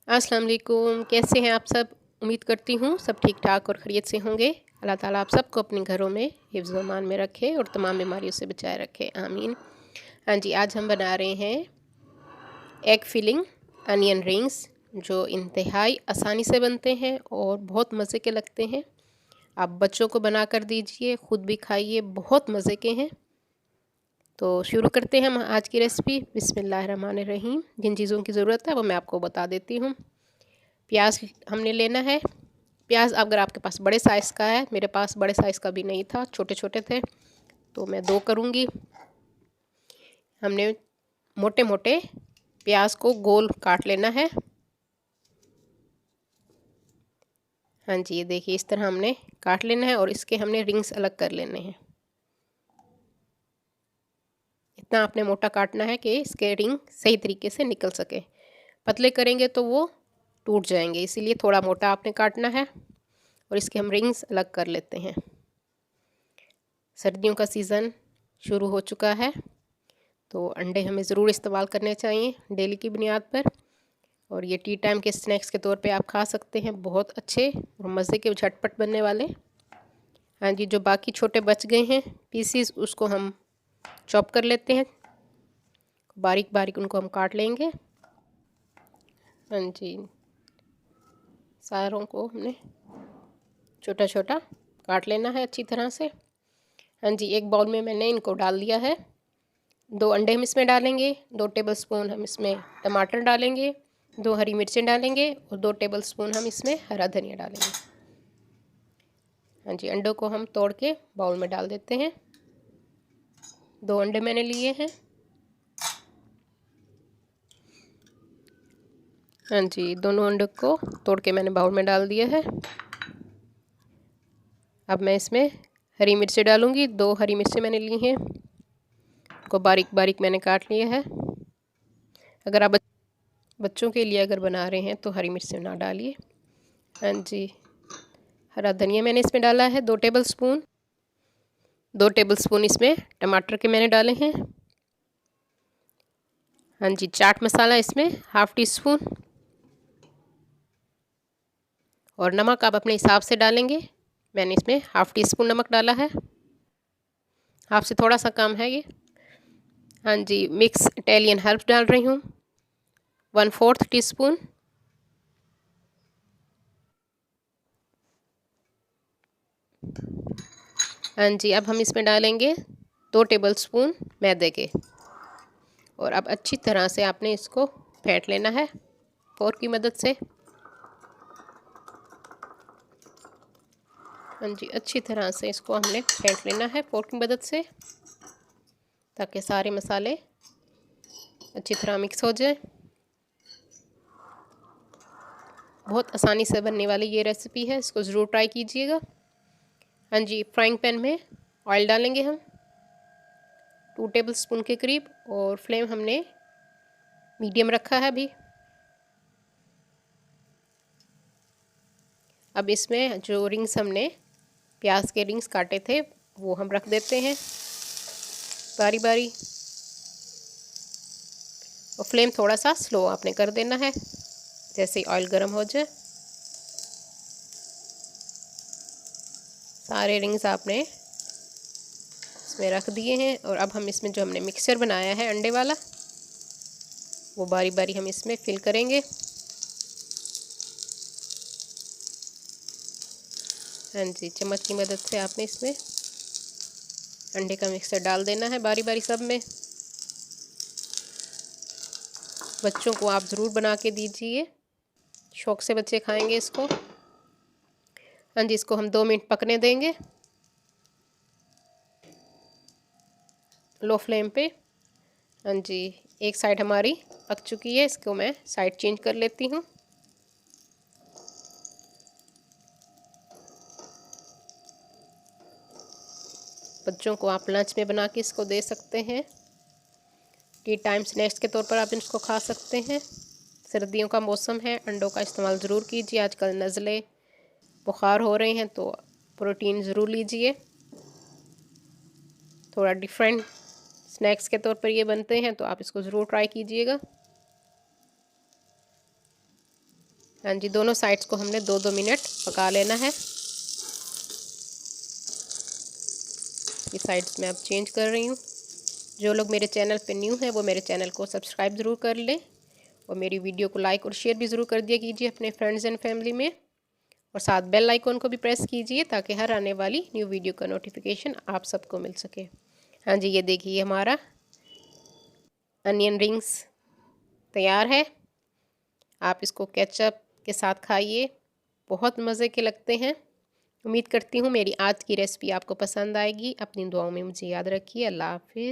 अस्सलाम वालेकुम। कैसे हैं आप सब? उम्मीद करती हूँ सब ठीक ठाक और खैरियत से होंगे। अल्लाह ताला आप सबको अपने घरों में हिफ्ज़ व अमान में रखे और तमाम बीमारियों से बचाए रखे, आमीन। हाँ जी, आज हम बना रहे हैं एग फिलिंग अनियन रिंग्स, जो इंतहाई आसानी से बनते हैं और बहुत मज़े के लगते हैं। आप बच्चों को बना कर दीजिए, ख़ुद भी खाइए, बहुत मज़े के हैं। तो शुरू करते हैं हम आज की रेसिपी। बिस्मिल्लाहिर्रहमानिर्रहीम। जिन चीज़ों की ज़रूरत है वो मैं आपको बता देती हूँ। प्याज हमने लेना है। प्याज अगर आपके पास बड़े साइज़ का है, मेरे पास बड़े साइज़ का भी नहीं था, छोटे छोटे थे, तो मैं 2 करूँगी। हमने मोटे मोटे प्याज को गोल काट लेना है। हाँ जी, ये देखिए इस तरह हमने काट लेना है और इसके हमने रिंग्स अलग कर लेने हैं। इतना आपने मोटा काटना है कि इसके रिंग सही तरीके से निकल सके। पतले करेंगे तो वो टूट जाएंगे, इसीलिए थोड़ा मोटा आपने काटना है। और इसके हम रिंग्स अलग कर लेते हैं। सर्दियों का सीज़न शुरू हो चुका है, तो अंडे हमें ज़रूर इस्तेमाल करने चाहिए डेली की बुनियाद पर। और ये टी टाइम के स्नैक्स के तौर पे आप खा सकते हैं, बहुत अच्छे और मज़े के झटपट बनने वाले। हाँ जी, जो बाकी छोटे बच गए हैं पीसीस, उसको हम चॉप कर लेते हैं, बारीक बारीक उनको हम काट लेंगे। हाँ जी, सारों को हमने छोटा छोटा काट लेना है अच्छी तरह से। हाँ जी, एक बाउल में मैंने इनको डाल दिया है। 2 अंडे हम इसमें डालेंगे, 2 टेबलस्पून हम इसमें टमाटर डालेंगे, 2 हरी मिर्चें डालेंगे और 2 टेबलस्पून हम इसमें हरा धनिया डालेंगे। हाँ जी, अंडों को हम तोड़ के बाउल में डाल देते हैं। 2 अंडे मैंने लिए हैं। हाँ जी, दोनों अंडों को तोड़ के मैंने बाउल में डाल दिया है। अब मैं इसमें हरी मिर्चें डालूँगी। 2 हरी मिर्चें मैंने ली हैं, को बारीक बारीक मैंने काट लिया है। अगर आप बच्चों के लिए अगर बना रहे हैं तो हरी मिर्चें ना डालिए। हाँ जी, हरा धनिया मैंने इसमें डाला है 2 टेबलस्पून। 2 टेबलस्पून इसमें टमाटर के मैंने डाले हैं। हाँ जी, चाट मसाला इसमें हाफ़ टी स्पून। और नमक आप अपने हिसाब से डालेंगे। मैंने इसमें हाफ़ टी स्पून नमक डाला है, हाफ़ से थोड़ा सा कम है ये। हाँ जी, मिक्स इटालियन हर्ब्स डाल रही हूँ 1/4 टीस्पून। हाँ जी, अब हम इसमें डालेंगे 2 टेबलस्पून मैदे के। और अब अच्छी तरह से आपने इसको फेंट लेना है फोर्क की मदद से। हाँ जी, अच्छी तरह से इसको हमने फेंट लेना है फोर्क की मदद से, ताकि सारे मसाले अच्छी तरह मिक्स हो जाए। बहुत आसानी से बनने वाली ये रेसिपी है, इसको ज़रूर ट्राई कीजिएगा। हाँ जी, फ्राइंग पैन में ऑयल डालेंगे हम 2 टेबलस्पून के करीब, और फ्लेम हमने मीडियम रखा है अभी। अब इसमें जो रिंग्स हमने प्याज के रिंग्स काटे थे वो हम रख देते हैं बारी बारी। और फ्लेम थोड़ा सा स्लो आपने कर देना है जैसे ही ऑयल गर्म हो जाए। सारे रिंग्स आपने इसमें रख दिए हैं। और अब हम इसमें जो हमने मिक्सचर बनाया है अंडे वाला, वो बारी बारी हम इसमें फिल करेंगे। हाँ जी, चम्मच की मदद से आपने इसमें अंडे का मिक्सचर डाल देना है बारी बारी सब में। बच्चों को आप ज़रूर बना के दीजिए, शौक़ से बच्चे खाएंगे इसको। हाँ जी, इसको हम 2 मिनट पकने देंगे लो फ्लेम पे। हाँ जी, एक साइड हमारी पक चुकी है, इसको मैं साइड चेंज कर लेती हूँ। बच्चों को आप लंच में बना के इसको दे सकते हैं, टी टाइम स्नैक्स के तौर पर आप इसको खा सकते हैं। सर्दियों का मौसम है, अंडों का इस्तेमाल ज़रूर कीजिए। आजकल नज़ले बुखार हो रहे हैं, तो प्रोटीन ज़रूर लीजिए। थोड़ा डिफरेंट स्नैक्स के तौर पर ये बनते हैं, तो आप इसको ज़रूर ट्राई कीजिएगा। हाँ जी, दोनों साइड्स को हमने 2-2 मिनट पका लेना है। ये साइड्स मैं अब चेंज कर रही हूँ। जो लोग मेरे चैनल पे न्यू हैं वो मेरे चैनल को सब्सक्राइब ज़रूर कर लें और मेरी वीडियो को लाइक और शेयर भी ज़रूर कर दिया कीजिए अपने फ्रेंड्स एंड फैमिली में, और साथ बेल आइकॉन को भी प्रेस कीजिए ताकि हर आने वाली न्यू वीडियो का नोटिफिकेशन आप सबको मिल सके। हाँ जी, ये देखिए हमारा अनियन रिंग्स तैयार है। आप इसको केचप के साथ खाइए, बहुत मज़े के लगते हैं। उम्मीद करती हूँ मेरी आज की रेसिपी आपको पसंद आएगी। अपनी दुआओं में मुझे याद रखिए। अल्लाह हाफ़िज़।